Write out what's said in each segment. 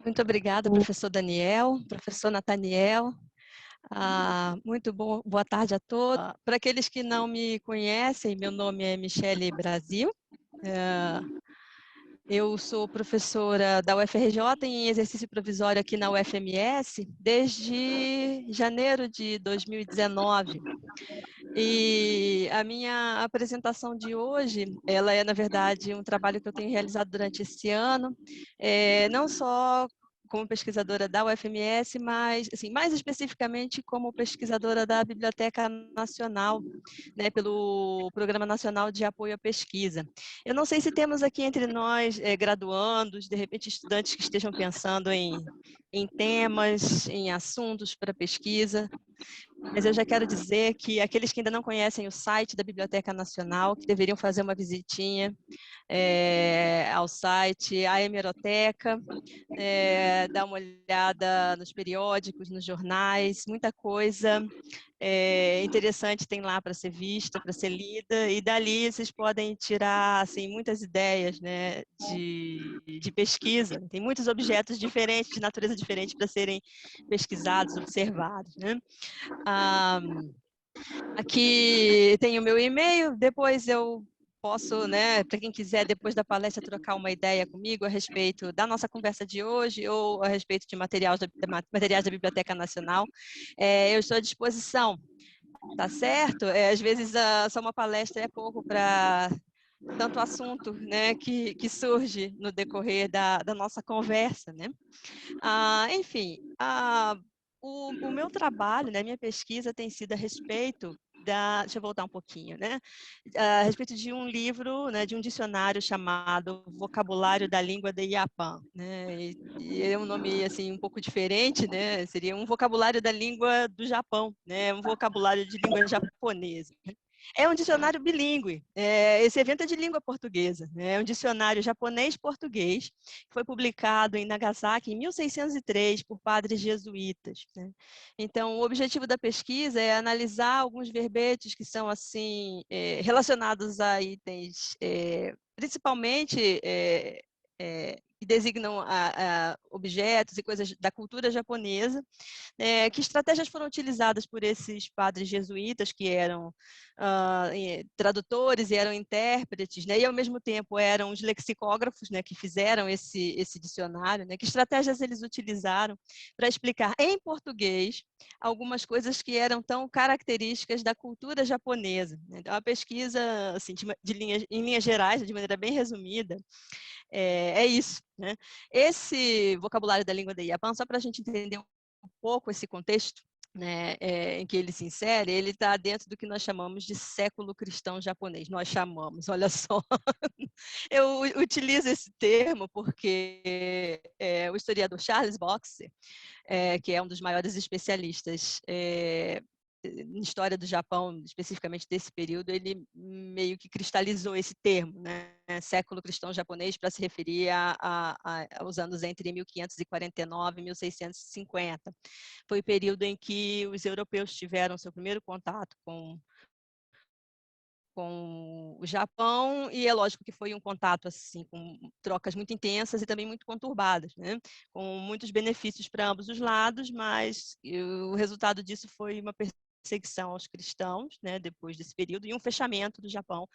Muito obrigada, professor Daniel, professor Nathaniel. Muito bom, boa tarde a todos. Para aqueles que não me conhecem, meu nome é Michele Brasil. Eu sou professora da UFRJ em exercício provisório aqui na UFMS desde janeiro de 2019. E a minha apresentação de hoje, ela é, na verdade, um trabalho que eu tenho realizado durante esse ano, não só como pesquisadora da UFMS, mas, assim, mais especificamente como pesquisadora da Biblioteca Nacional, né, pelo Programa Nacional de Apoio à Pesquisa. Eu não sei se temos aqui entre nós graduandos, de repente estudantes que estejam pensando em temas, em assuntos para pesquisa, mas eu já quero dizer que aqueles que ainda não conhecem o site da Biblioteca Nacional, que deveriam fazer uma visitinha ao site, à hemeroteca, dar uma olhada nos periódicos, nos jornais, muita coisa interessante tem lá para ser vista, para ser lida, e dali vocês podem tirar assim, muitas ideias, né, de pesquisa. Tem muitos objetos diferentes, de natureza diferente, para serem pesquisados, observados, né? Aqui tem o meu e-mail, depois eu posso, né, para quem quiser, depois da palestra, trocar uma ideia comigo a respeito da nossa conversa de hoje ou a respeito de materiais da Biblioteca Nacional. Eu estou à disposição, tá certo? Às vezes, só uma palestra é pouco para tanto assunto, né, que surge no decorrer da nossa conversa, né? Enfim, o meu trabalho, né, minha pesquisa tem sido a respeito deixa eu voltar um pouquinho, né? A respeito de um livro, né, de um dicionário chamado Vocabulário da Língua de Iapan, né? E é um nome assim um pouco diferente, né? Seria um vocabulário da língua do Japão, né? Um vocabulário de língua japonesa. É um dicionário bilíngue. Esse evento é de língua portuguesa. Né? É um dicionário japonês-português, que foi publicado em Nagasaki em 1603 por padres jesuítas. Né? Então, o objetivo da pesquisa é analisar alguns verbetes que são assim relacionados a itens, principalmente que designam objetos e coisas da cultura japonesa, que estratégias foram utilizadas por esses padres jesuítas, que eram tradutores e eram intérpretes, né, e ao mesmo tempo eram os lexicógrafos, né, que fizeram esse dicionário, né, que estratégias eles utilizaram para explicar em português algumas coisas que eram tão características da cultura japonesa. Né. Então, a pesquisa, assim, em linhas gerais, de maneira bem resumida, é isso. Né? Esse vocabulário da língua de Iapan, só para a gente entender um pouco esse contexto, né, em que ele se insere, ele está dentro do que nós chamamos de século cristão japonês. Nós chamamos, olha só. Eu utilizo esse termo porque o historiador Charles Boxer, que é um dos maiores especialistas em história do Japão, especificamente desse período, ele meio que cristalizou esse termo, né? Século cristão japonês, para se referir aos anos entre 1549 e 1650. Foi o período em que os europeus tiveram seu primeiro contato com o Japão, e é lógico que foi um contato assim com trocas muito intensas e também muito conturbadas, né? Com muitos benefícios para ambos os lados, mas o resultado disso foi uma perseguição aos cristãos, né, depois desse período, e um fechamento do Japão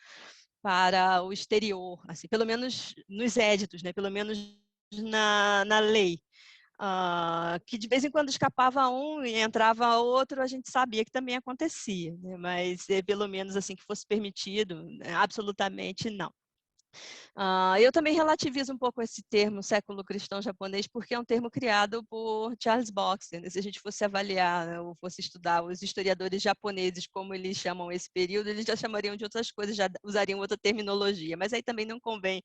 para o exterior, assim, pelo menos nos éditos, né, pelo menos na lei. Que de vez em quando escapava um e entrava outro, a gente sabia que também acontecia, né? Mas pelo menos assim que fosse permitido, né? Absolutamente não. Eu também relativizo um pouco esse termo século cristão japonês, porque é um termo criado por Charles Boxer. Né? Se a gente fosse avaliar, né, ou fosse estudar os historiadores japoneses, como eles chamam esse período, eles já chamariam de outras coisas, já usariam outra terminologia, mas aí também não convém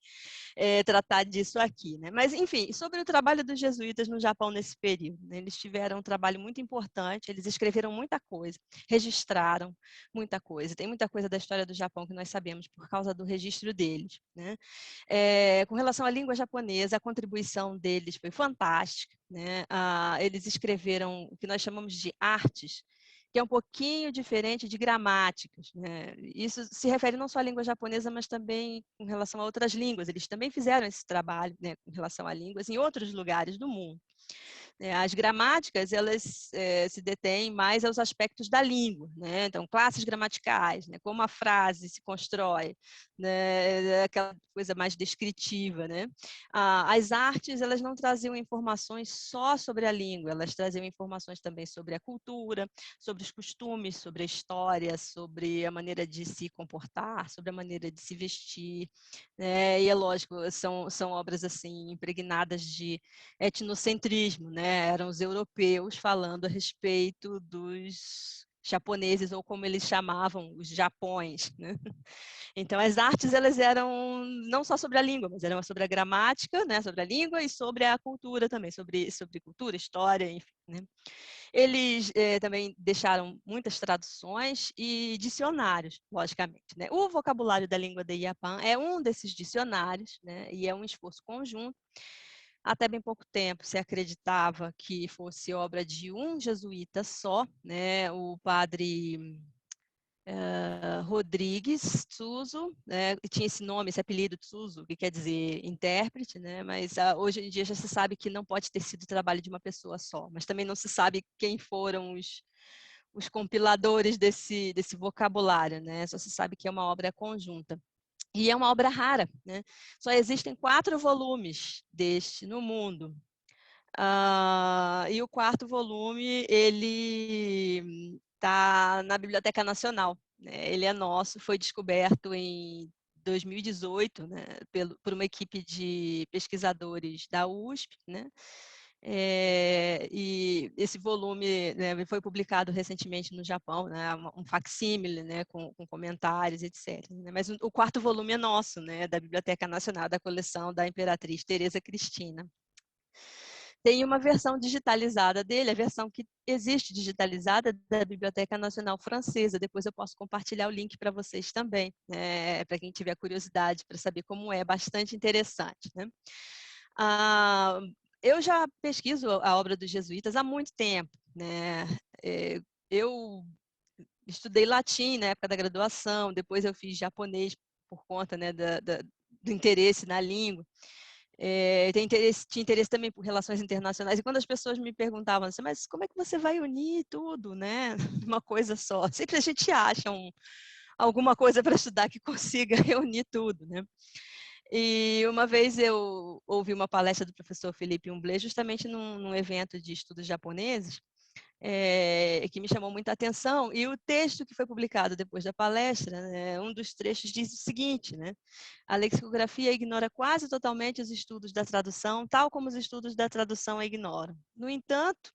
tratar disso aqui. Né? Mas, enfim, sobre o trabalho dos jesuítas no Japão nesse período. Né? Eles tiveram um trabalho muito importante, eles escreveram muita coisa, registraram muita coisa. Tem muita coisa da história do Japão que nós sabemos por causa do registro deles. Né? Com relação à língua japonesa, a contribuição deles foi fantástica. Né? Eles escreveram o que nós chamamos de artes, que é um pouquinho diferente de gramáticas, né? Isso se refere não só à língua japonesa, mas também em relação a outras línguas. Eles também fizeram esse trabalho, né, em relação a línguas em outros lugares do mundo. As gramáticas, elas se detêm mais aos aspectos da língua, né? Então, classes gramaticais, né? Como a frase se constrói, né? Aquela coisa mais descritiva, né? As artes, elas não traziam informações só sobre a língua, elas traziam informações também sobre a cultura, sobre os costumes, sobre a história, sobre a maneira de se comportar, sobre a maneira de se vestir, né? E é lógico, são obras assim impregnadas de etnocentrismo, né? Eram os europeus falando a respeito dos japoneses, ou como eles chamavam, os japões, né? Então, as artes, elas eram não só sobre a língua, mas eram sobre a gramática, né? Sobre a língua e sobre a cultura também, sobre cultura, história, enfim, né? Eles também deixaram muitas traduções e dicionários, logicamente, né? O vocabulário da língua de Yapan é um desses dicionários, né? E é um esforço conjunto. Até bem pouco tempo se acreditava que fosse obra de um jesuíta só, né? O padre Rodrigues Tsuzo, né? Tinha esse nome, esse apelido Tsuzo, que quer dizer intérprete, né? Mas hoje em dia já se sabe que não pode ter sido trabalho de uma pessoa só, mas também não se sabe quem foram os compiladores desse vocabulário, né? Só se sabe que é uma obra conjunta. E é uma obra rara, né? Só existem 4 volumes deste no mundo. E o 4º volume, ele está na Biblioteca Nacional, né? Ele é nosso, foi descoberto em 2018, né? Por uma equipe de pesquisadores da USP, né? E esse volume, né, foi publicado recentemente no Japão, né, um facsímile, né, com comentários, etc. Né, mas o 4º volume é nosso, né, da Biblioteca Nacional, da coleção da Imperatriz Teresa Cristina. Tem uma versão digitalizada dele, a versão que existe digitalizada da Biblioteca Nacional Francesa. Depois eu posso compartilhar o link para vocês também, né, para quem tiver curiosidade para saber como é, bastante interessante, né? Eu já pesquiso a obra dos jesuítas há muito tempo, né? Eu estudei latim na época da graduação, depois eu fiz japonês por conta, né, do interesse na língua. Tinha interesse também por relações internacionais, e quando as pessoas me perguntavam assim, mas como é que você vai unir tudo, né, uma coisa só? Sempre a gente acha alguma coisa para estudar que consiga reunir tudo, né? E uma vez eu ouvi uma palestra do professor Felipe Humblé, justamente num evento de estudos japoneses, que me chamou muita atenção, e o texto que foi publicado depois da palestra, né, um dos trechos diz o seguinte, né? A lexicografia ignora quase totalmente os estudos da tradução, tal como os estudos da tradução a ignoram. No entanto,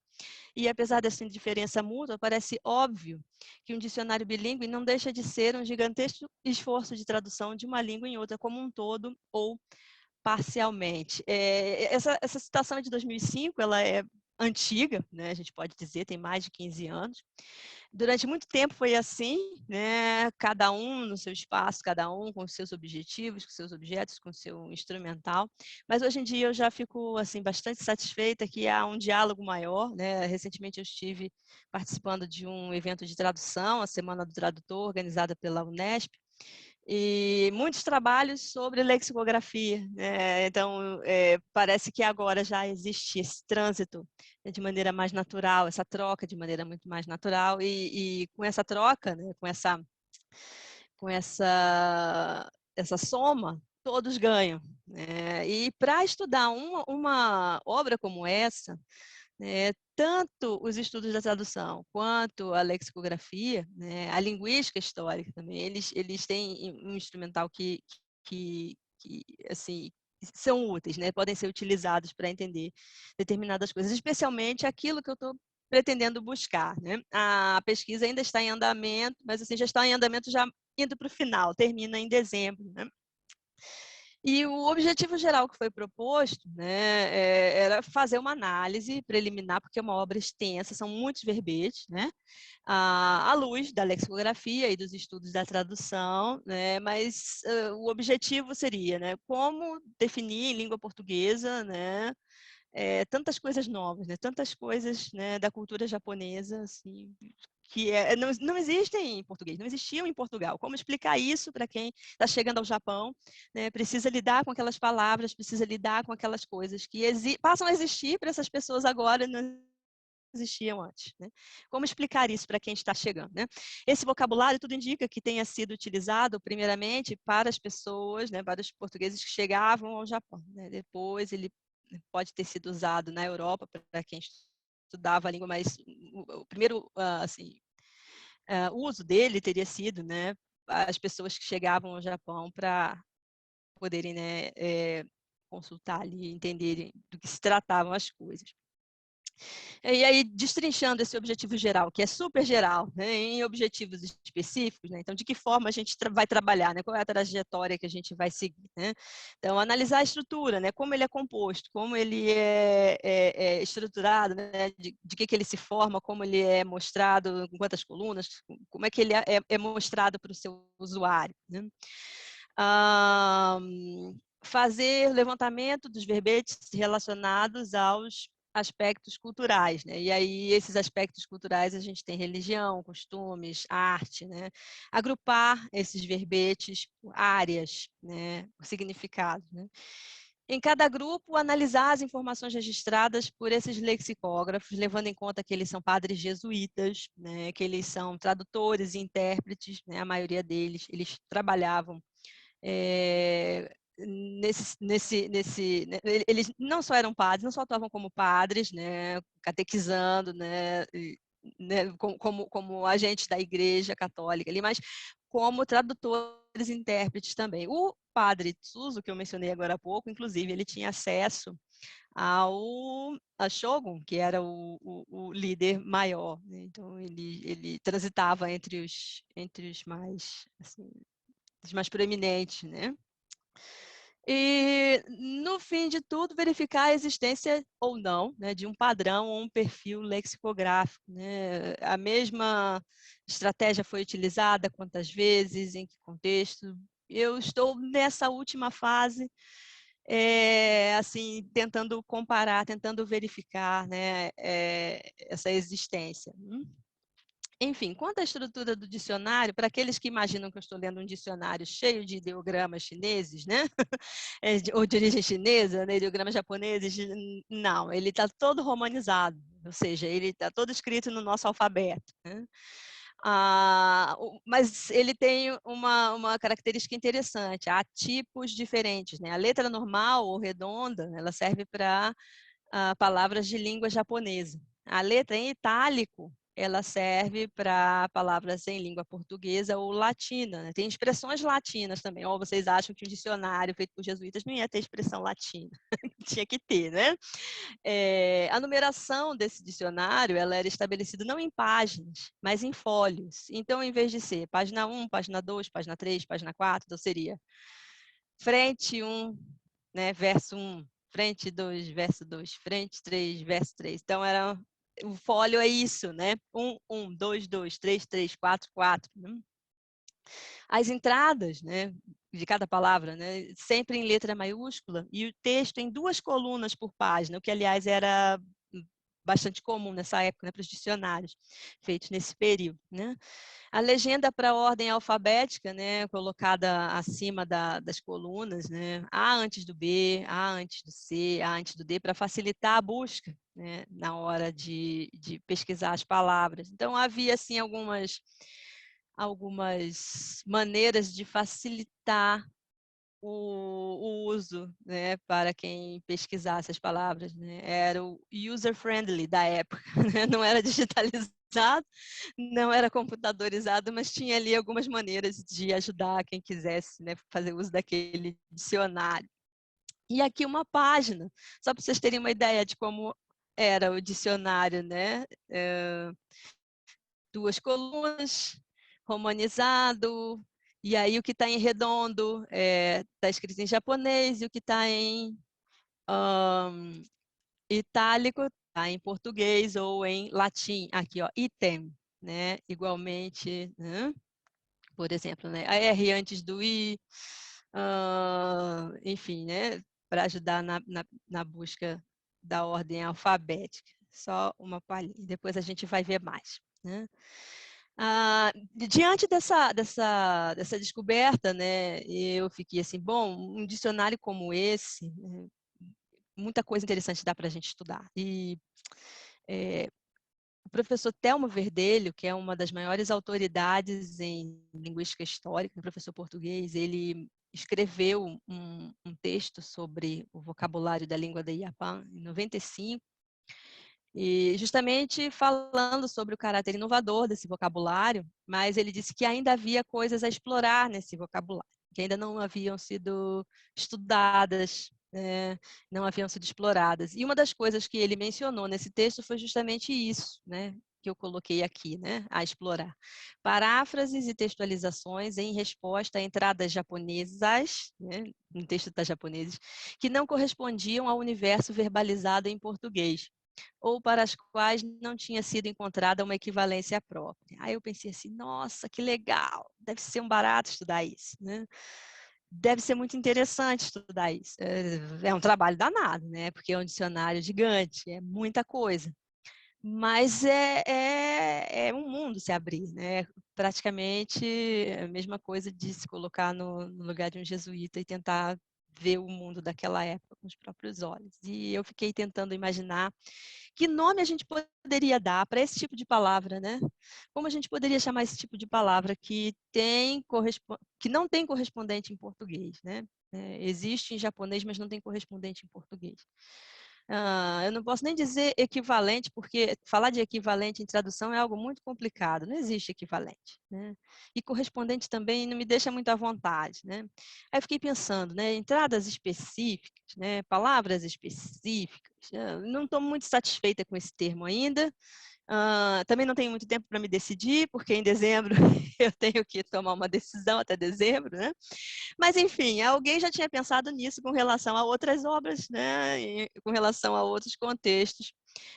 e apesar dessa indiferença mútua, parece óbvio que um dicionário bilíngue não deixa de ser um gigantesco esforço de tradução de uma língua em outra como um todo ou parcialmente. Essa citação é de 2005, ela é antiga, né? A gente pode dizer, tem mais de 15 anos. Durante muito tempo foi assim, né? Cada um no seu espaço, cada um com seus objetivos, com seus objetos, com seu instrumental. Mas hoje em dia eu já fico assim bastante satisfeita que há um diálogo maior, né? Recentemente eu estive participando de um evento de tradução, a Semana do Tradutor, organizada pela Unesp, e muitos trabalhos sobre lexicografia, né? Então, parece que agora já existe esse trânsito, né, de maneira mais natural, essa troca de maneira muito mais natural, e com essa troca, né, essa soma, todos ganham, né? E para estudar uma obra como essa, tanto os estudos da tradução quanto a lexicografia, né, a linguística histórica também, eles têm um instrumental que assim, são úteis, né, podem ser utilizados para entender determinadas coisas, especialmente aquilo que eu estou pretendendo buscar, né? A pesquisa ainda está em andamento, mas assim, já está em andamento, já indo para o final, termina em dezembro, né? E o objetivo geral que foi proposto, né, era fazer uma análise preliminar, porque é uma obra extensa, são muitos verbetes, né, à luz da lexicografia e dos estudos da tradução, né, mas o objetivo seria, né, como definir em língua portuguesa, né, tantas coisas novas, né, tantas coisas, né, da cultura japonesa, assim, não existem em português, não existiam em Portugal. Como explicar isso para quem está chegando ao Japão, né? Precisa lidar com aquelas palavras, precisa lidar com aquelas coisas que passam a existir para essas pessoas agora, não existiam antes, né? Como explicar isso para quem está chegando, né? Esse vocabulário tudo indica que tenha sido utilizado primeiramente para as pessoas, né, para os portugueses que chegavam ao Japão, né? Depois ele pode ter sido usado na Europa para quem estudava a língua, mas o primeiro assim, o uso dele teria sido, né, as pessoas que chegavam ao Japão para poderem, né, consultar ali, entenderem do que se tratavam as coisas. E aí, destrinchando esse objetivo geral, que é super geral, né, em objetivos específicos, né, então, de que forma a gente vai trabalhar, né, qual é a trajetória que a gente vai seguir, né? Então, analisar a estrutura, né, como ele é composto, como ele é estruturado, né, de que ele se forma, como ele é mostrado, com quantas colunas, como é que ele é mostrado para o seu usuário, né? Fazer levantamento dos verbetes relacionados aos aspectos culturais, né? E aí esses aspectos culturais a gente tem religião, costumes, arte, né? Agrupar esses verbetes por áreas, né? Por significados, né? Em cada grupo, analisar as informações registradas por esses lexicógrafos, levando em conta que eles são padres jesuítas, né? Que eles são tradutores e intérpretes, né? A maioria deles, eles trabalhavam eles não só eram padres, não só atuavam como padres, né, catequizando, né, como agentes da Igreja Católica ali, mas como tradutores e intérpretes também. O padre Tsuzo, que eu mencionei agora há pouco, inclusive, ele tinha acesso a Shogun, que era o líder maior, né? Então ele transitava entre os mais, assim, os mais proeminentes, né? E, no fim de tudo, verificar a existência ou não, né, de um padrão ou um perfil lexicográfico, né? A mesma estratégia foi utilizada, quantas vezes, em que contexto. Eu estou nessa última fase, assim, tentando comparar, tentando verificar, né, essa existência. Enfim, quanto à estrutura do dicionário, para aqueles que imaginam que eu estou lendo um dicionário cheio de ideogramas chineses, né? Ou de origem chinesa, né? Ideogramas japoneses, não, ele está todo romanizado, ou seja, ele está todo escrito no nosso alfabeto, né? Mas ele tem uma característica interessante, há tipos diferentes, né? A letra normal ou redonda, ela serve para palavras de língua japonesa. A letra em itálico, ela serve para palavras em língua portuguesa ou latina, né? Tem expressões latinas também. Ou vocês acham que o dicionário feito por jesuítas não ia ter expressão latina? Tinha que ter, né? A numeração desse dicionário, ela era estabelecida não em páginas, mas em fólios. Então, em vez de ser página 1, página 2, página 3, página 4, então seria frente 1, né, verso 1, frente 2, verso 2, frente 3, verso 3. Então, o fólio é isso, né? 1, 1, 2, 2, 3, 3, 4, 4. Né? As entradas, né, de cada palavra, né, sempre em letra maiúscula, e o texto em 2 colunas por página, o que, aliás, era bastante comum nessa época, né, para os dicionários feitos nesse período, né? A legenda para a ordem alfabética, né, colocada acima das colunas, né, A antes do B, A antes do C, A antes do D, para facilitar a busca, né, na hora de pesquisar as palavras. Então, havia, assim, algumas maneiras de facilitar o uso, né, para quem pesquisasse as palavras, né? Era o user-friendly da época, né? Não era digitalizado, não era computadorizado, mas tinha ali algumas maneiras de ajudar quem quisesse, né, fazer uso daquele dicionário. E aqui uma página, só para vocês terem uma ideia de como era o dicionário, né? 2 colunas, romanizado, e aí o que está em redondo está escrito em japonês, e o que está em itálico está em português ou em latim. Aqui, ó, item, né? Igualmente, né? Por exemplo, né? A R antes do I, enfim, né? Para ajudar na busca da ordem alfabética. Só uma palhinha, depois a gente vai ver mais. né? Diante dessa descoberta, né, eu fiquei assim, bom, um dicionário como esse, né, muita coisa interessante dá para a gente estudar. E o professor Telmo Verdelho, que é uma das maiores autoridades em linguística histórica, um professor português, ele escreveu um texto sobre o vocabulário da língua da Iapam em 95, e justamente falando sobre o caráter inovador desse vocabulário, mas ele disse que ainda havia coisas a explorar nesse vocabulário, que ainda não haviam sido estudadas, não haviam sido exploradas. E uma das coisas que ele mencionou nesse texto foi justamente isso, né, que eu coloquei aqui, né, a explorar. Paráfrases e textualizações em resposta a entradas japonesas, né, no texto das japoneses, que não correspondiam ao universo verbalizado em português, ou para as quais não tinha sido encontrada uma equivalência própria. Aí eu pensei assim, nossa, que legal, deve ser um barato estudar isso, né? Deve ser muito interessante estudar isso. É um trabalho danado, né? Porque é um dicionário gigante, é muita coisa. Mas é um mundo se abrir, né? Praticamente a mesma coisa de se colocar no lugar de um jesuíta e tentar ver o mundo daquela época com os próprios olhos. E eu fiquei tentando imaginar que nome a gente poderia dar para esse tipo de palavra, né? Como a gente poderia chamar esse tipo de palavra que não tem correspondente em português, né? Existe em japonês, mas não tem correspondente em português. Eu não posso nem dizer equivalente, porque falar de equivalente em tradução é algo muito complicado, não existe equivalente, né? E correspondente também não me deixa muito à vontade, né? Aí eu fiquei pensando, né, entradas específicas, né, palavras específicas, não estou muito satisfeita com esse termo ainda. Também não tenho muito tempo para me decidir, porque em dezembro eu tenho que tomar uma decisão até dezembro, né? Mas, enfim, alguém já tinha pensado nisso com relação a outras obras, né? E com relação a outros contextos.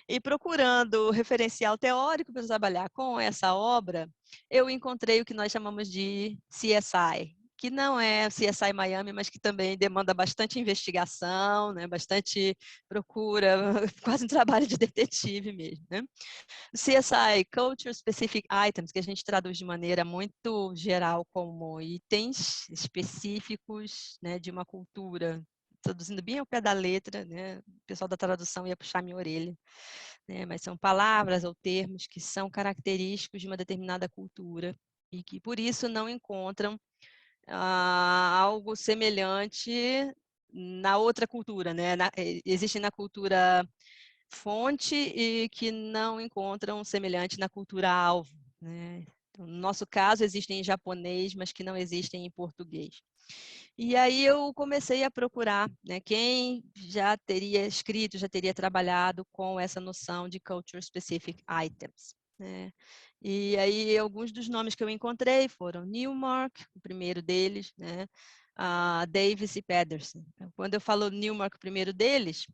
E procurando referencial teórico para trabalhar com essa obra, eu encontrei o que nós chamamos de CSI, que não é CSI Miami, mas que também demanda bastante investigação, né? Bastante procura, quase um trabalho de detetive mesmo, né? CSI, Culture Specific Items, que a gente traduz de maneira muito geral como itens específicos, né, de uma cultura, traduzindo bem ao pé da letra, né, o pessoal da tradução ia puxar minha orelha, né, mas são palavras ou termos que são característicos de uma determinada cultura e que por isso não encontram algo semelhante na outra cultura, né? Existe na cultura fonte e que não encontram semelhante na cultura alvo, né? Então, no nosso caso, existem em japonês, mas que não existem em português. E aí eu comecei a procurar, né, quem já teria escrito, já teria trabalhado com essa noção de culture specific items, né? E aí alguns dos nomes que eu encontrei foram Newmark, o primeiro deles, né? Davis e Pedersen. Quando eu falo Newmark, o primeiro deles,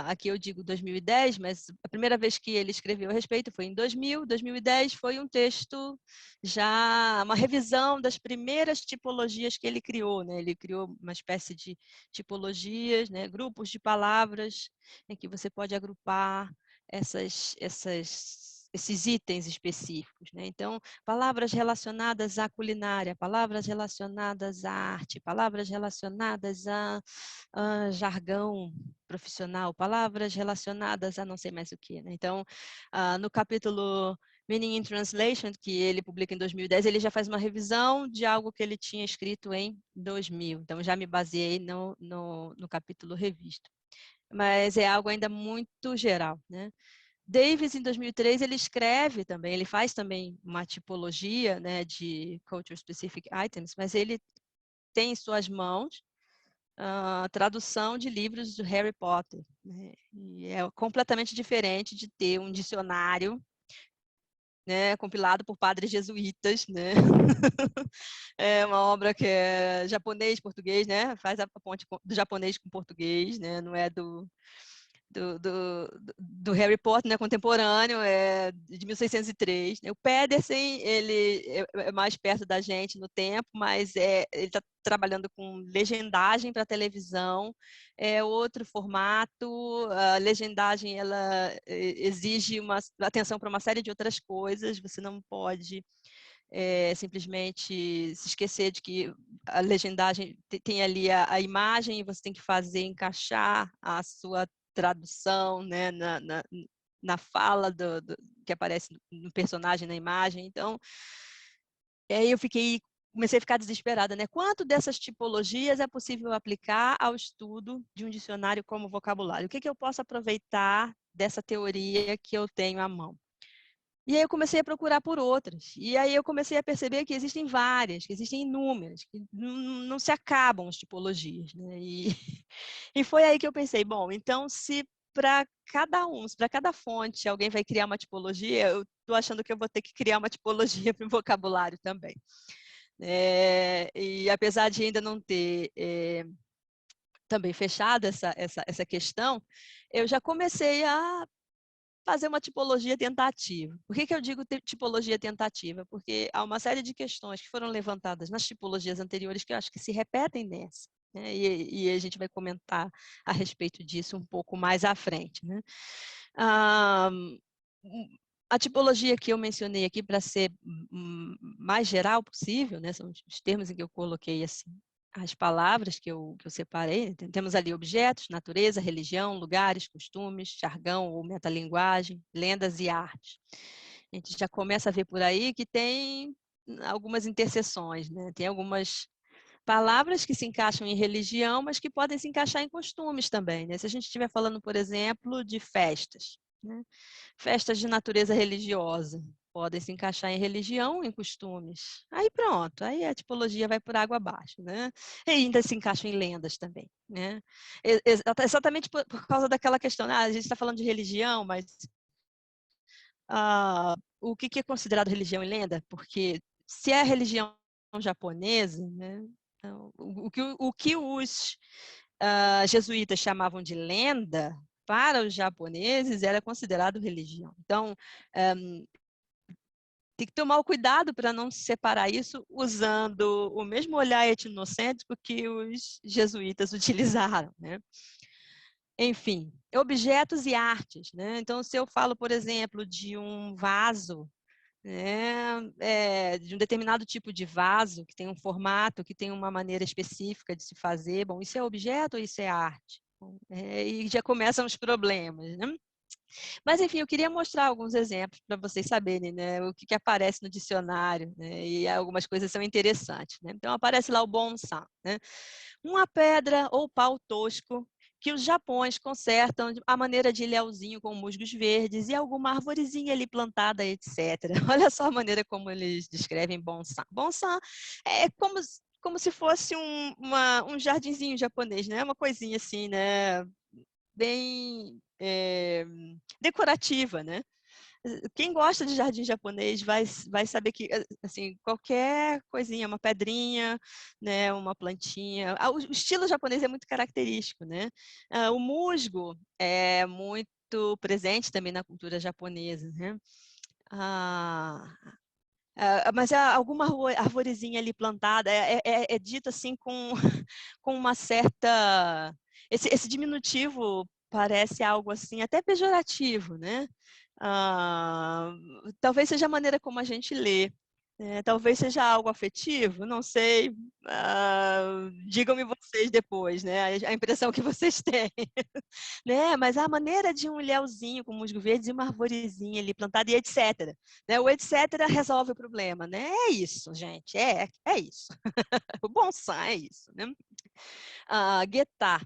aqui eu digo 2010, mas a primeira vez que ele escreveu a respeito foi em 2000. 2010 foi um texto já, uma revisão das primeiras tipologias que ele criou, né? Ele criou uma espécie de tipologias, né? Grupos de palavras em que você pode agrupar esses itens específicos, né? Então, palavras relacionadas à culinária, palavras relacionadas à arte, palavras relacionadas a jargão profissional, palavras relacionadas a não sei mais o que, né? Então, no capítulo Meaning in Translation, que ele publica em 2010, ele já faz uma revisão de algo que ele tinha escrito em 2000. Então, já me baseei no capítulo revisto. Mas é algo ainda muito geral, né? Davis, em 2003, ele escreve também, ele faz também uma tipologia, né, de Culture Specific Items, mas ele tem em suas mãos a tradução de livros do Harry Potter, né? E é completamente diferente de ter um dicionário, né, compilado por padres jesuítas, né? É uma obra que é japonês, português, né? Faz a ponte do japonês com português, né? Não é do Harry Potter, né, contemporâneo, de 1603. O Pedersen, ele é mais perto da gente no tempo, mas ele está trabalhando com legendagem para televisão, é outro formato. A legendagem ela exige uma atenção para uma série de outras coisas, você não pode simplesmente se esquecer de que a legendagem tem ali a imagem e você tem que fazer encaixar a sua tradução, né, na fala que aparece no personagem, na imagem. Então, aí eu comecei a ficar desesperada, né? Quanto dessas tipologias é possível aplicar ao estudo de um dicionário como vocabulário? O que eu posso aproveitar dessa teoria que eu tenho à mão? E aí eu comecei a procurar por outras. E aí eu comecei a perceber que existem várias, que existem inúmeras, que não se acabam as tipologias, né? E foi aí que eu pensei, bom, então se para cada fonte alguém vai criar uma tipologia, eu estou achando que eu vou ter que criar uma tipologia para o vocabulário também. E apesar de ainda não ter também fechado essa questão, eu já comecei a fazer uma tipologia tentativa. Por que eu digo tipologia tentativa? Porque há uma série de questões que foram levantadas nas tipologias anteriores que eu acho que se repetem nessa. Né? E a gente vai comentar a respeito disso um pouco mais à frente. Né? A tipologia que eu mencionei aqui, para ser mais geral possível, né? São os termos em que eu coloquei assim, as palavras que eu separei. Temos ali objetos, natureza, religião, lugares, costumes, jargão ou metalinguagem, lendas e artes. A gente já começa a ver por aí que tem algumas interseções, né? Tem algumas palavras que se encaixam em religião, mas que podem se encaixar em costumes também, né? Se a gente estiver falando, por exemplo, de festas, né? Festas de natureza religiosa, podem se encaixar em religião, em costumes. Aí pronto, aí a tipologia vai por água abaixo, né? E ainda se encaixa em lendas também, né? Exatamente por causa daquela questão, a gente está falando de religião, mas o que é considerado religião e lenda? Porque se é religião japonesa, né? Então, o que os jesuítas chamavam de lenda, para os japoneses era considerado religião. Então, tem que tomar o cuidado para não separar isso usando o mesmo olhar etnocêntrico que os jesuítas utilizaram, né? Enfim, objetos e artes, né? Então, se eu falo, por exemplo, de um vaso, de um determinado tipo de vaso, que tem um formato, que tem uma maneira específica de se fazer, bom, isso é objeto ou isso é arte? E já começam os problemas, né? Mas, enfim, eu queria mostrar alguns exemplos para vocês saberem, né, o que aparece no dicionário, né, e algumas coisas são interessantes. Né? Então, aparece lá o bonsai, né? Uma pedra ou pau tosco que os japões consertam à maneira de ilhéuzinho com musgos verdes e alguma arvorezinha ali plantada, etc. Olha só a maneira como eles descrevem bonsai. Bonsai é como se fosse um jardinzinho japonês, né? Uma coisinha assim, né? Bem decorativa, né? Quem gosta de jardim japonês vai saber que assim, qualquer coisinha, uma pedrinha, né, uma plantinha. O estilo japonês é muito característico, né? O musgo é muito presente também na cultura japonesa, né? Mas alguma arvorezinha ali plantada é dito assim com uma certa... Esse diminutivo parece algo assim até pejorativo, né? Talvez seja a maneira como a gente lê. Talvez seja algo afetivo, não sei. Digam-me vocês depois, né? A impressão que vocês têm. Né? Mas a maneira de um ilhéuzinho com musgo verde e uma arvorezinha ali plantada e etc. Né? O etc. resolve o problema, né? É isso, gente. É isso. O bonsai é isso, né? Guetá.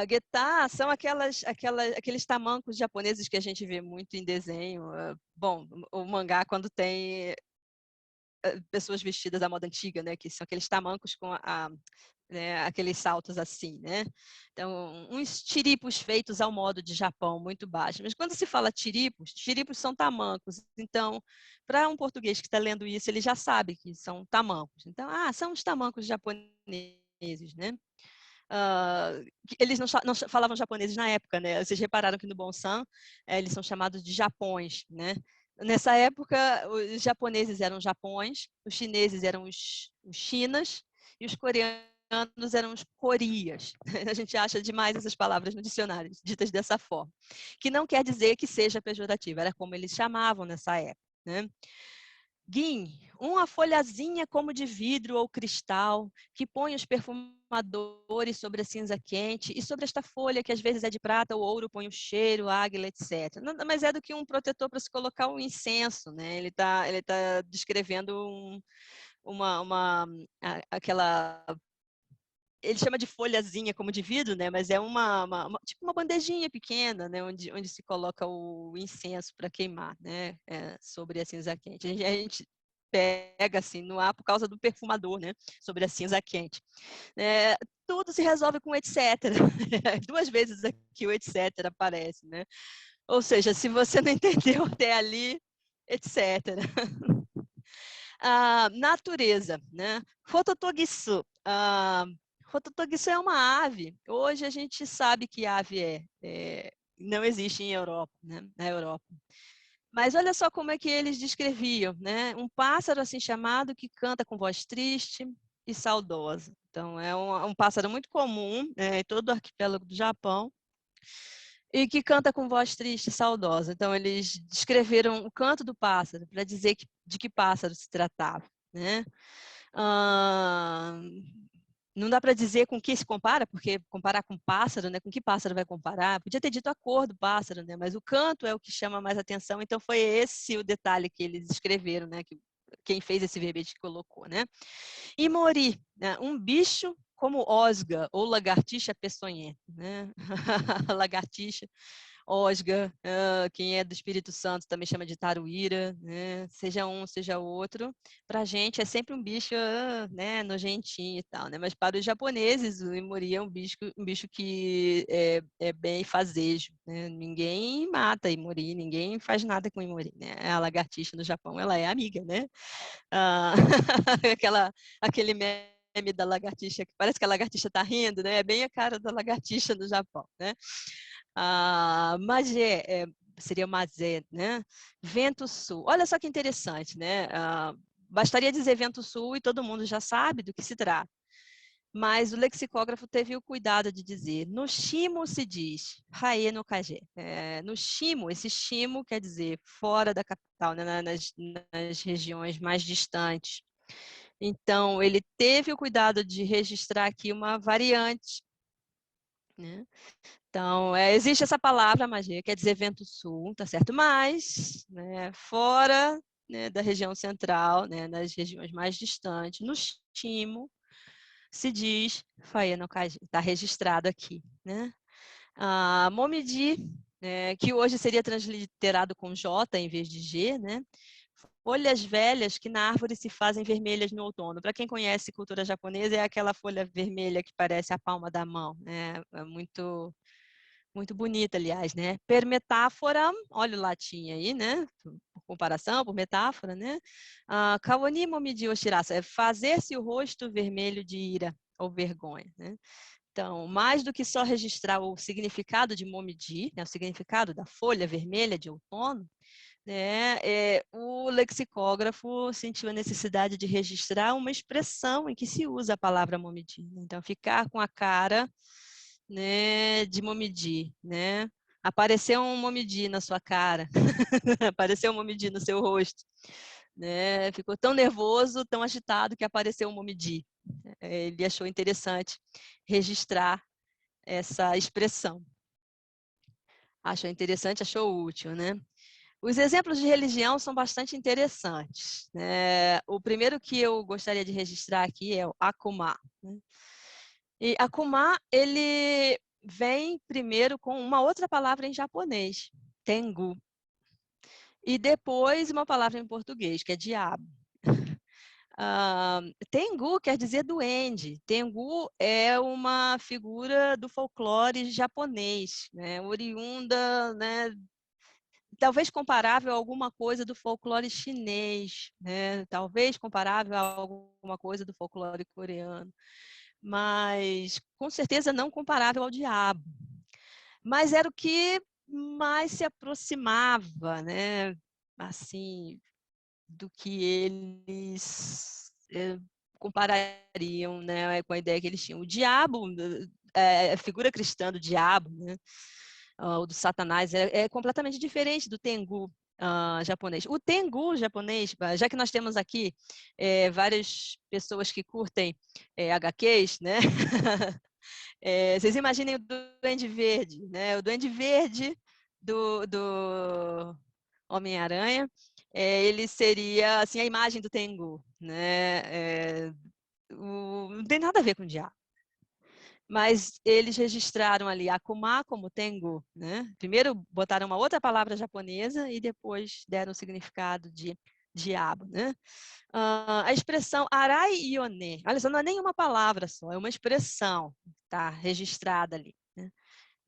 Guetá são aqueles tamancos japoneses que a gente vê muito em desenho. Bom, o mangá, quando tem pessoas vestidas da moda antiga, né, que são aqueles tamancos com né, aqueles saltos assim, né? Então, uns tiripos feitos ao modo de Japão, muito baixos. Mas quando se fala tiripos são tamancos. Então, para um português que está lendo isso, ele já sabe que são tamancos. Então, são os tamancos japoneses, né? eles não falavam japoneses na época, né? Vocês repararam que no Bonsan eles são chamados de Japões, né? Nessa época, os japoneses eram Japões, os chineses eram os Chinas e os coreanos eram os Corias. A gente acha demais essas palavras no dicionário, ditas dessa forma. Que não quer dizer que seja pejorativo, era como eles chamavam nessa época, né? Gin, uma folhazinha como de vidro ou cristal, que põe os perfumadores sobre a cinza quente, e sobre esta folha, que às vezes é de prata ou ouro, põe o cheiro, a águila, etc. Nada mais é do que um protetor para se colocar um incenso, né? Ele tá descrevendo aquela... Ele chama de folhazinha como de vidro, né? Mas é tipo uma bandejinha pequena, né? Onde se coloca o incenso para queimar, né? Sobre a cinza quente. A gente pega assim no ar por causa do perfumador, né? Sobre a cinza quente. Tudo se resolve com etc. 2 vezes aqui o etc. aparece, né? Ou seja, se você não entendeu até ali, etc. Natureza, né? Hototogisu. Hototogisu é uma ave. Hoje a gente sabe que ave não existe em Europa, né? Na Europa. Mas olha só como é que eles descreviam, né? Um pássaro assim chamado que canta com voz triste e saudosa. Então, é um pássaro muito comum em todo o arquipélago do Japão e que canta com voz triste e saudosa. Então, eles descreveram o canto do pássaro para dizer de que pássaro se tratava, né? Não dá para dizer com que se compara, porque comparar com pássaro, né? Com que pássaro vai comparar? Podia ter dito a cor do pássaro, né? Mas o canto é o que chama mais atenção. Então foi esse o detalhe que eles escreveram, né? Que quem fez esse verbete colocou, né? E mori, né? Um bicho como osga ou lagartixa peçonhenta, né? Lagartixa, osga, quem é do Espírito Santo também chama de taruíra, né? Seja um, seja outro. Para a gente é sempre um bicho, né, nojentinho e tal, né? Mas para os japoneses, o imori é um bicho que é bem fazejo, né? Ninguém mata imori, ninguém faz nada com imori, né? A lagartixa no Japão, ela é amiga, né? Aquele meme da lagartixa, que parece que a lagartixa está rindo, né? É bem a cara da lagartixa no Japão, né? Magé, seria Mazé, né? Vento sul. Olha só que interessante, né? Bastaria dizer vento sul e todo mundo já sabe do que se trata. Mas o lexicógrafo teve o cuidado de dizer, no shimo se diz, hae no kajé. No shimo, esse shimo quer dizer fora da capital, né? nas regiões mais distantes. Então, ele teve o cuidado de registrar aqui uma variante, né? Então, existe essa palavra, magia, quer dizer vento sul, tá certo? Mas, né, fora, né, da região central, né, nas regiões mais distantes, no Chimo, se diz Faia no Kaji, está registrado aqui, né? Momiji, que hoje seria transliterado com J em vez de G, né? Folhas velhas que na árvore se fazem vermelhas no outono. Para quem conhece cultura japonesa, é aquela folha vermelha que parece a palma da mão, né? É muito muito bonita, aliás, né? Per metáfora, olha o latim aí, né? Por comparação, por metáfora, né? Kawani momiji oshirasa, é fazer-se o rosto vermelho de ira ou vergonha, né? Então, mais do que só registrar o significado de momiji, né? O significado da folha vermelha de outono, né? O lexicógrafo sentiu a necessidade de registrar uma expressão em que se usa a palavra momiji. Então, ficar com a cara, né, de momiji, né? Apareceu um momiji na sua cara, apareceu um momiji no seu rosto, né? Ficou tão nervoso, tão agitado que apareceu um momiji. Ele achou interessante registrar essa expressão. Achou interessante, achou útil, né? Os exemplos de religião são bastante interessantes, né? O primeiro que eu gostaria de registrar aqui é o Akuma, né? E Akuma, ele vem primeiro com uma outra palavra em japonês, Tengu. E depois uma palavra em português, que é diabo. Tengu quer dizer duende. Tengu é uma figura do folclore japonês, né? Oriunda, né? Talvez comparável a alguma coisa do folclore chinês, né? Talvez comparável a alguma coisa do folclore coreano. mas com certeza não comparável ao diabo. Mas era o que mais se aproximava, né? Assim, do que eles comparariam, né, com a ideia que eles tinham. O diabo, a figura cristã do diabo, né, ou do Satanás, é completamente diferente do Tengu japonês. O Tengu japonês, já que nós temos aqui várias pessoas que curtem HQs, né? Vocês imaginem o Duende Verde, né? O Duende Verde do Homem-Aranha, ele seria assim a imagem do Tengu, né? Não tem nada a ver com o diabo. Mas eles registraram ali Akuma como Tengu, né? Primeiro botaram uma outra palavra japonesa e depois deram o significado de diabo, né? A expressão Arai Ione, olha só, não é nenhuma palavra só, é uma expressão, tá registrada ali, né?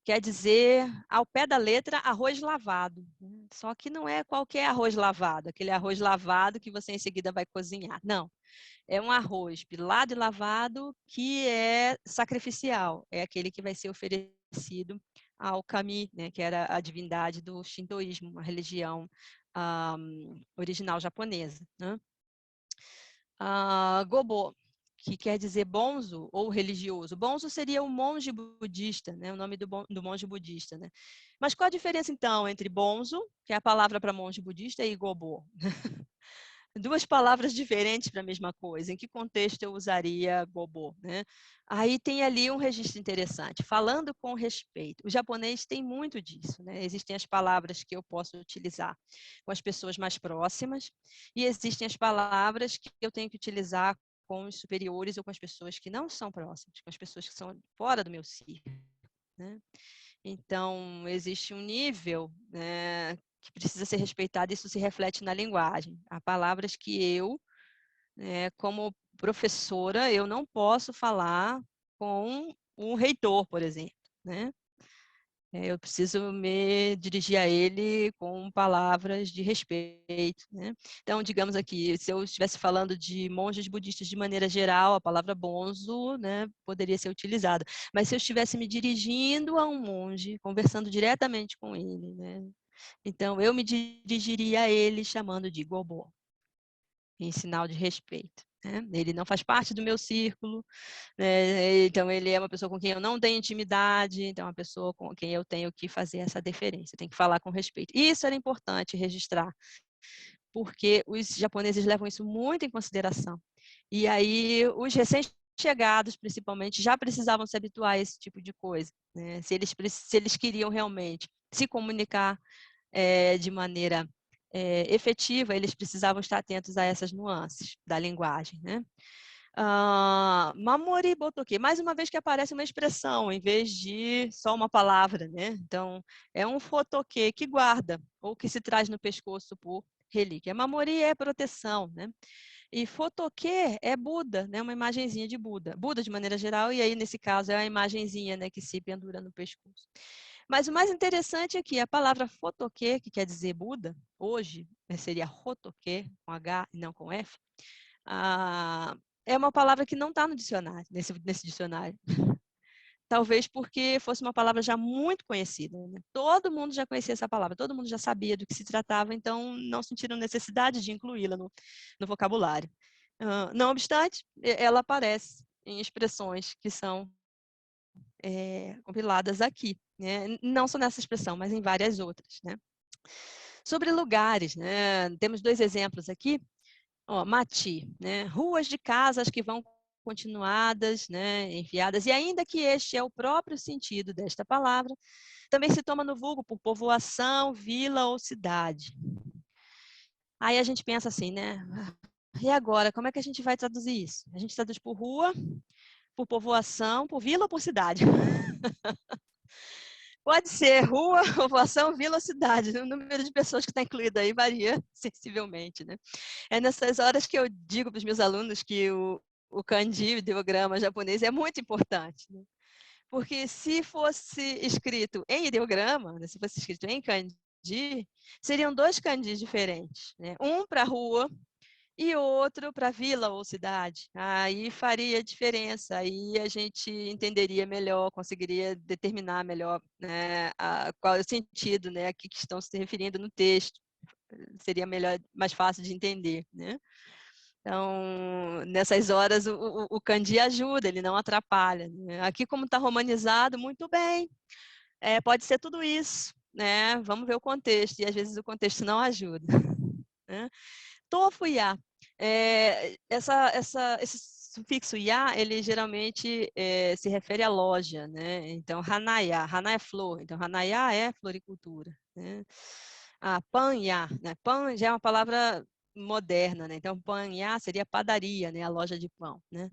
Quer dizer, ao pé da letra, arroz lavado. Só que não é qualquer arroz lavado, aquele arroz lavado que você em seguida vai cozinhar. Não, é um arroz pilado e lavado que é sacrificial. É aquele que vai ser oferecido ao Kami, né, que era a divindade do Shintoísmo, uma religião original japonesa, né? Gobo, que quer dizer bonzo ou religioso. Bonzo seria o monge budista, né? O nome do monge budista, né? Mas qual a diferença, então, entre bonzo, que é a palavra para monge budista, e gobo? Duas palavras diferentes para a mesma coisa. Em que contexto eu usaria gobo, né? Aí tem ali um registro interessante. Falando com respeito. O japonês tem muito disso, né? Existem as palavras que eu posso utilizar com as pessoas mais próximas e existem as palavras que eu tenho que utilizar com os superiores ou com as pessoas que não são próximas, com as pessoas que são fora do meu círculo, né? Então, existe um nível, né, que precisa ser respeitado, e isso se reflete na linguagem. Há palavras que eu, como professora, eu não posso falar com um reitor, por exemplo, né? Eu preciso me dirigir a ele com palavras de respeito, né? Então, digamos aqui, se eu estivesse falando de monges budistas de maneira geral, a palavra bonzo, né, poderia ser utilizada. Mas se eu estivesse me dirigindo a um monge, conversando diretamente com ele, né, então eu me dirigiria a ele chamando de gobo, em sinal de respeito, né? Ele não faz parte do meu círculo, né? Então ele é uma pessoa com quem eu não tenho intimidade, então é uma pessoa com quem eu tenho que fazer essa deferência, tenho que falar com respeito. Isso era importante registrar, porque os japoneses levam isso muito em consideração. E aí os recém-chegados, principalmente, já precisavam se habituar a esse tipo de coisa, né? Se eles queriam realmente se comunicar de maneira efetiva, eles precisavam estar atentos a essas nuances da linguagem, né? Mamori botoki, mais uma vez que aparece uma expressão em vez de só uma palavra, né? Então, é um fotoke que guarda ou que se traz no pescoço por relíquia. Mamori é proteção, né? E fotoke é Buda, né? Uma imagenzinha de Buda. Buda de maneira geral, e aí nesse caso é a imagenzinha, né, que se pendura no pescoço. Mas o mais interessante é que a palavra fotoke, que quer dizer Buda, hoje seria hotoke, com H e não com F, é uma palavra que não está no dicionário, nesse dicionário. Talvez porque fosse uma palavra já muito conhecida, né? Todo mundo já conhecia essa palavra, todo mundo já sabia do que se tratava, então não sentiram necessidade de incluí-la no vocabulário. Não obstante, ela aparece em expressões que são compiladas aqui, né? Não só nessa expressão, mas em várias outras, né? Sobre lugares, né? Temos dois exemplos aqui. Mati, né? Ruas de casas que vão continuadas, né? Enfiadas, e ainda que este é o próprio sentido desta palavra, também se toma no vulgo por povoação, vila ou cidade. Aí a gente pensa assim, né? E agora, como é que a gente vai traduzir isso? A gente traduz por rua, por povoação, por vila ou por cidade? Pode ser rua, povoação, vila ou cidade. O número de pessoas que está incluído aí varia sensivelmente, né? É nessas horas que eu digo para os meus alunos que o kanji, o ideograma japonês, é muito importante, né? Porque se fosse escrito em ideograma, né, se fosse escrito em kanji, seriam dois kanjis diferentes, né? Um para rua e outro para vila ou cidade. Aí faria diferença, aí a gente entenderia melhor, conseguiria determinar melhor, né, qual é o sentido, né, a que estão se referindo no texto. Seria melhor, mais fácil de entender, né? Então, nessas horas, o kanji ajuda, ele não atrapalha, né? Aqui, como está romanizado, muito bem, pode ser tudo isso, né? Vamos ver o contexto, e às vezes o contexto não ajuda, né? Tofu ya. Esse sufixo ya, ele geralmente se refere à loja, né? Então, hanaya, hana é flor, então hanaya é floricultura, né? Pan ya, né? Pan já é uma palavra moderna, né? Então, pan ya seria padaria, né? A loja de pão, né?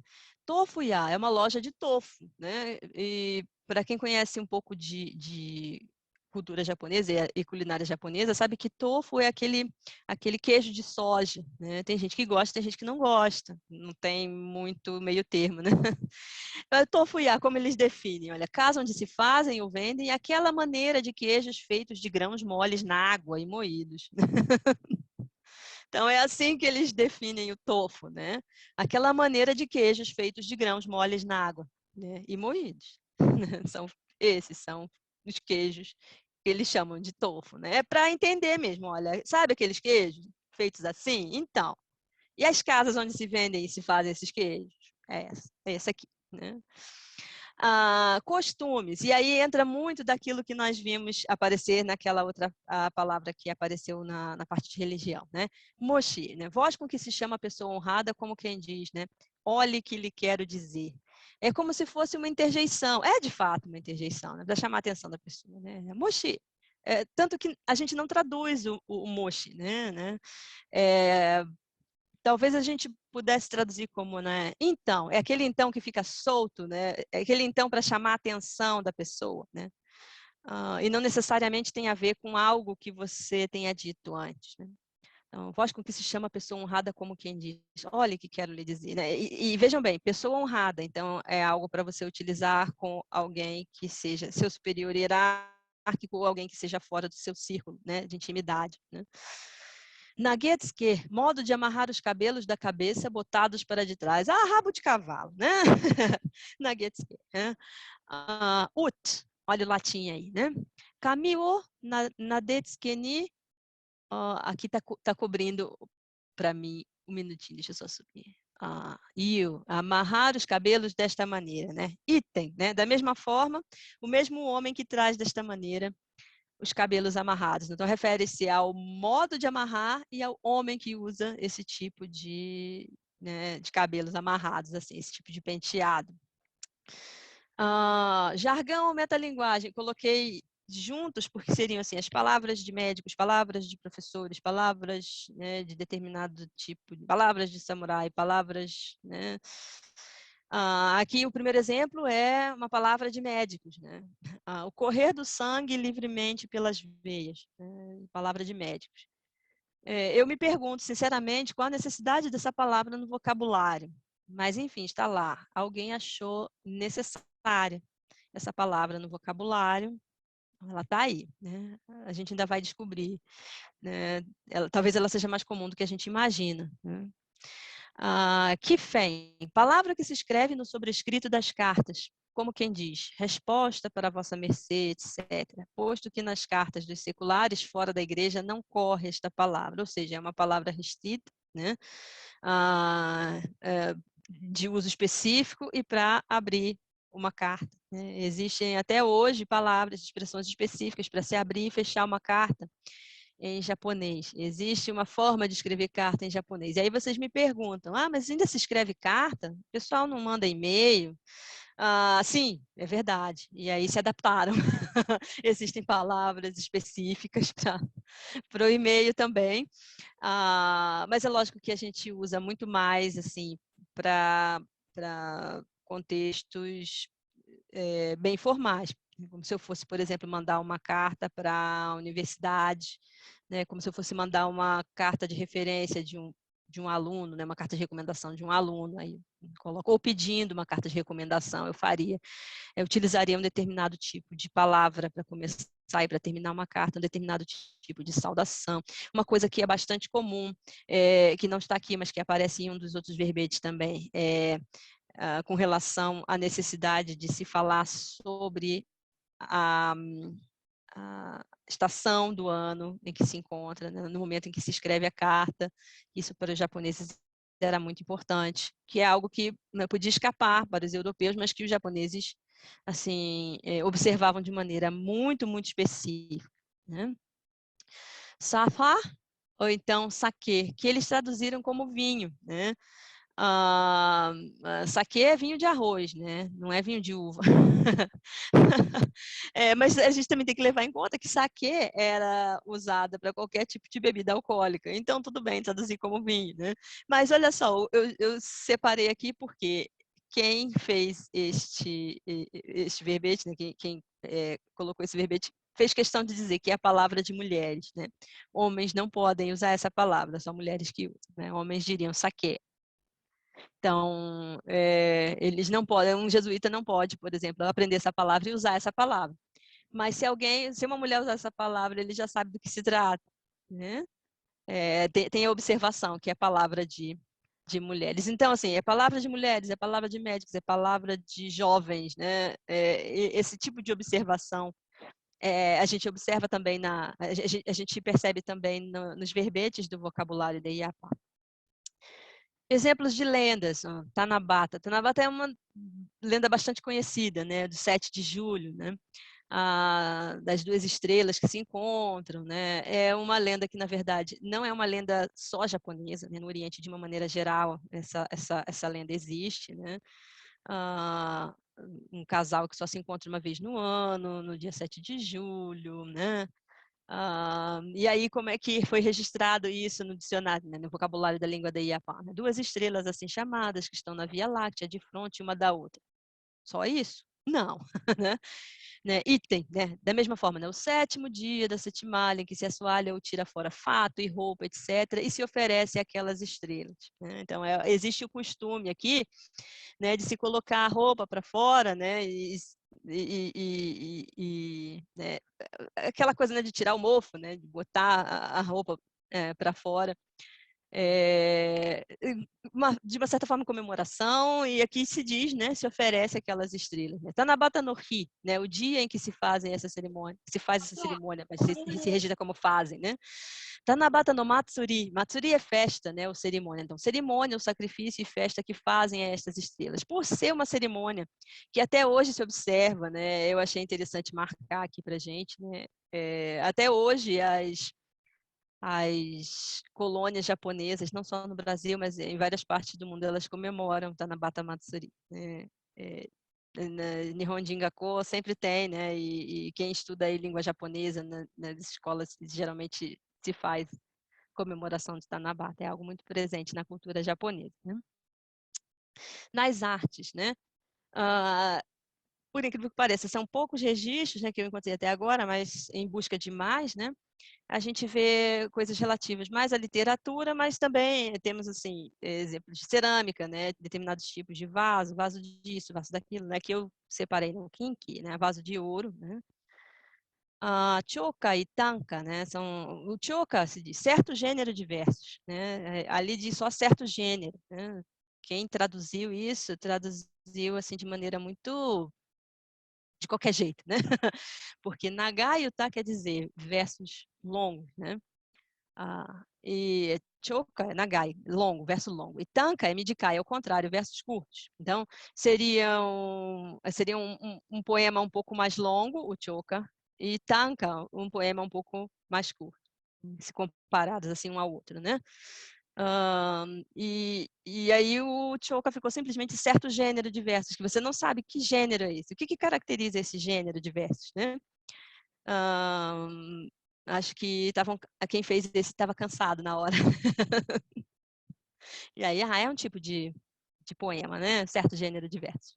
Tofu ya é uma loja de tofu, né? E para quem conhece um pouco de cultura japonesa e culinária japonesa, sabe que tofu é aquele queijo de soja, né? Tem gente que gosta, tem gente que não gosta, não tem muito meio termo, né? Tofu ya, como eles definem? Olha, casa onde se fazem ou vendem aquela maneira de queijos feitos de grãos moles na água e moídos. Então, é assim que eles definem o tofu, né? Aquela maneira de queijos feitos de grãos moles na água, né? E moídos. Esses são os queijos que eles chamam de tofu, né? É para entender mesmo, olha, sabe aqueles queijos feitos assim? Então, e as casas onde se vendem e se fazem esses queijos? É essa aqui, né? Costumes, e aí entra muito daquilo que nós vimos aparecer naquela outra palavra que apareceu na parte de religião, né? Moshi, né? Voz com que se chama a pessoa honrada, como quem diz, né? Olhe que lhe quero dizer. É como se fosse uma interjeição, é de fato uma interjeição, né? Para chamar a atenção da pessoa, né? Moshi. Tanto que a gente não traduz o moshi, né? Talvez a gente pudesse traduzir como, né? Então, é aquele então que fica solto, né? É aquele então para chamar a atenção da pessoa, né? E não necessariamente tem a ver com algo que você tenha dito antes, né? Então, voz com que se chama a pessoa honrada, como quem diz, olha o que quero lhe dizer, né? E vejam bem, pessoa honrada, então é algo para você utilizar com alguém que seja seu superior hierárquico ou alguém que seja fora do seu círculo, né, de intimidade, né? Nagetsuke, modo de amarrar os cabelos da cabeça botados para de trás. Rabo de cavalo, né? Nagetsuke, né? Ut, olha o latim aí, né? Kami o nadetsuke ni, aqui tá cobrindo para mim um minutinho, deixa eu só subir. Amarrar os cabelos desta maneira, né? Item, né? Da mesma forma, o mesmo homem que traz desta maneira os cabelos amarrados. Então, refere-se ao modo de amarrar e ao homem que usa esse tipo de, né, de cabelos amarrados, assim, esse tipo de penteado. Jargão ou metalinguagem, coloquei juntos porque seriam assim as palavras de médicos, palavras de professores, palavras, né, de determinado tipo, palavras de samurai, palavras, né? Aqui o primeiro exemplo é uma palavra de médicos, né? O correr do sangue livremente pelas veias, né? Palavra de médicos. Eu me pergunto, sinceramente, qual a necessidade dessa palavra no vocabulário, mas enfim, está lá. Alguém achou necessária essa palavra no vocabulário, ela está aí, né? A gente ainda vai descobrir, né? Talvez ela seja mais comum do que a gente imagina, né? Kifen, palavra que se escreve no sobrescrito das cartas, como quem diz, resposta para vossa mercê, etc. Posto que nas cartas dos seculares fora da igreja não corre esta palavra, ou seja, é uma palavra restrita, né? De uso específico e para abrir uma carta, né? Existem até hoje palavras, expressões específicas para se abrir e fechar uma carta em japonês. Existe uma forma de escrever carta em japonês. E aí vocês me perguntam, mas ainda se escreve carta? O pessoal não manda e-mail? Sim, é verdade. E aí se adaptaram. Existem palavras específicas para o e-mail também. Mas é lógico que a gente usa muito mais assim para contextos bem formais, como se eu fosse, por exemplo, mandar uma carta para a universidade, né, como se eu fosse mandar uma carta de referência de um de um aluno, né, uma carta de recomendação de um aluno, aí coloco, ou pedindo uma carta de recomendação, eu utilizaria um determinado tipo de palavra para começar e para terminar uma carta, um determinado tipo de saudação. Uma coisa que é bastante comum, que não está aqui, mas que aparece em um dos outros verbetes também, com relação à necessidade de se falar sobre a estação do ano em que se encontra, né, no momento em que se escreve a carta. Isso para os japoneses era muito importante, que é algo que não podia escapar para os europeus, mas que os japoneses assim observavam de maneira muito, muito específica, né? Safa, ou então saquê, que eles traduziram como vinho, né? Saquê é vinho de arroz, né? Não é vinho de uva. Mas a gente também tem que levar em conta que saquê era usada para qualquer tipo de bebida alcoólica. Então, tudo bem traduzir como vinho, né? Mas olha só, eu separei aqui porque quem fez este verbete, né? Quem colocou esse verbete, fez questão de dizer que é a palavra de mulheres, né? Homens não podem usar essa palavra, só mulheres que usam, né? Homens diriam saquê. Então, eles não podem, um jesuíta não pode, por exemplo, aprender essa palavra e usar essa palavra. Mas se uma mulher usar essa palavra, ele já sabe do que se trata, né? Tem a observação, que é a palavra de mulheres. Então, assim, é palavra de mulheres, é palavra de médicos, é palavra de jovens, né? Esse tipo de observação a gente observa também, a gente percebe também nos verbetes do vocabulário da IAPA. Exemplos de lendas, Tanabata. Tanabata é uma lenda bastante conhecida, né, do 7 de julho, né, das duas estrelas que se encontram, né, é uma lenda que, na verdade, não é uma lenda só japonesa, né, no Oriente, de uma maneira geral, essa lenda existe, né, um casal que só se encontra uma vez no ano, no dia 7 de julho, né, e aí, como é que foi registrado isso no dicionário, né, no vocabulário da língua da Iapá? Né? Duas estrelas assim chamadas, que estão na Via Láctea, de frente uma da outra. Só isso? Não. Né? Item, né? Da mesma forma, né? O sétimo dia da setimalha, em que se assoalha ou tira fora fato e roupa, etc., e se oferece aquelas estrelas. Né? Então, existe o costume aqui, né, de se colocar a roupa para fora, né, né, aquela coisa, né, de tirar o mofo, né, de botar a roupa para fora, de uma certa forma comemoração, e aqui se diz, né, se oferece aquelas estrelas. Né? Tanabata no Hi, né, o dia em que se fazem essa cerimônia, se faz essa cerimônia, mas se registra como fazem, né? Tanabata no Matsuri, Matsuri é festa, né, ou cerimônia. Então, cerimônia, o sacrifício e festa que fazem estas estrelas. Por ser uma cerimônia que até hoje se observa, né, eu achei interessante marcar aqui para gente, né, até hoje as colônias japonesas, não só no Brasil, mas em várias partes do mundo, elas comemoram Tanabata Matsuri. Né? Na Nihon Jingaku sempre tem, né? E quem estuda aí língua japonesa nas escolas geralmente se faz comemoração de Tanabata, é algo muito presente na cultura japonesa. Né? Nas artes, né? Por incrível que pareça, são poucos registros, né, que eu encontrei até agora, mas em busca de mais, né? A gente vê coisas relativas mais à literatura, mas também temos assim exemplos de cerâmica, né, determinados tipos de vaso, vaso disso, vaso daquilo, né, que eu separei no kinki, né, vaso de ouro, né. Choka e tanka, né, o choka se diz certo gênero de versos, né, ali diz só certo gênero, né. Quem traduziu isso, traduziu assim de maneira muito de qualquer jeito, né? Porque nagayuta quer dizer versos longos, né? E choka é nagai, longo, verso longo. E tanka é midikai, é o contrário, versos curtos. Então, seria um poema um pouco mais longo, o choka, e tanka, um poema um pouco mais curto, se comparados assim um ao outro, né? E aí o choka ficou simplesmente certo gênero de versos, que você não sabe que gênero é esse, o que caracteriza esse gênero de versos, né? Acho que quem fez esse estava cansado na hora. E aí, é um tipo de poema, né? Certo gênero de versos.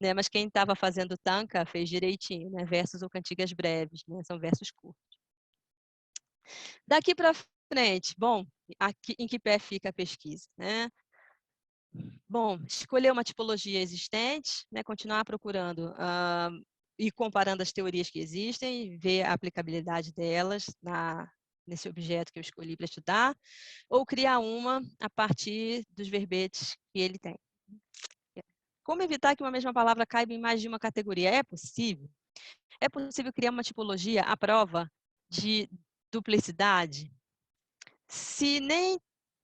Né? Mas quem estava fazendo tanka fez direitinho, né? Versos ou cantigas breves, né? São versos curtos. Daqui para frente. Bom, aqui, em que pé fica a pesquisa, né? Bom, escolher uma tipologia existente, né? Continuar procurando e comparando as teorias que existem, ver a aplicabilidade delas nesse objeto que eu escolhi para estudar, ou criar uma a partir dos verbetes que ele tem. Como evitar que uma mesma palavra caiba em mais de uma categoria? É possível? É possível criar uma tipologia à prova de duplicidade? Se nem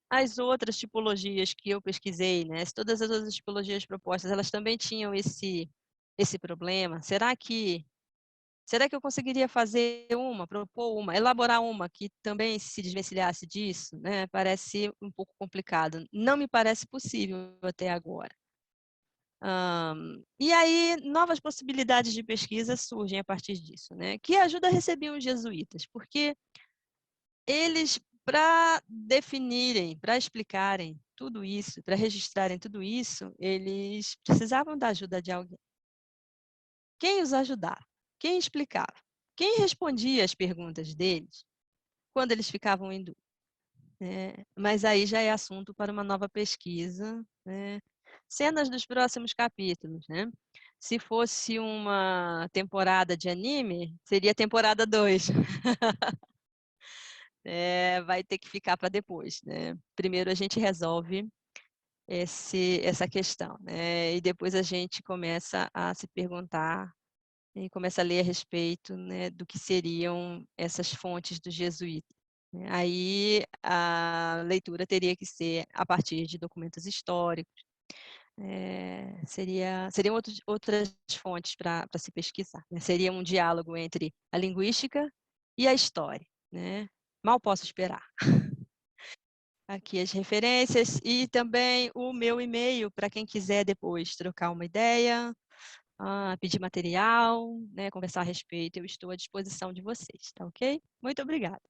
as outras tipologias que eu pesquisei, né, se todas as outras tipologias propostas, elas também tinham esse problema, será que eu conseguiria fazer propor uma, elaborar uma que também se desvencilhasse disso, né? Parece um pouco complicado. Não me parece possível até agora. E aí, novas possibilidades de pesquisa surgem a partir disso, né? Que ajuda a receber os jesuítas, porque eles, para definirem, para explicarem tudo isso, para registrarem tudo isso, eles precisavam da ajuda de alguém. Quem os ajudava? Quem explicava? Quem respondia às perguntas deles quando eles ficavam em dúvida? Mas aí já é assunto para uma nova pesquisa, né? Cenas dos próximos capítulos, né? Se fosse uma temporada de anime, seria temporada 2. Vai ter que ficar para depois, né? Primeiro a gente resolve essa questão, né? E depois a gente começa a se perguntar e começa a ler a respeito, né, do que seriam essas fontes dos jesuítas. Aí a leitura teria que ser a partir de documentos históricos, seriam outras fontes para se pesquisar, né? Seria um diálogo entre a linguística e a história, né? Mal posso esperar. Aqui as referências e também o meu e-mail para quem quiser depois trocar uma ideia, pedir material, né, conversar a respeito. Eu estou à disposição de vocês, tá ok? Muito obrigada.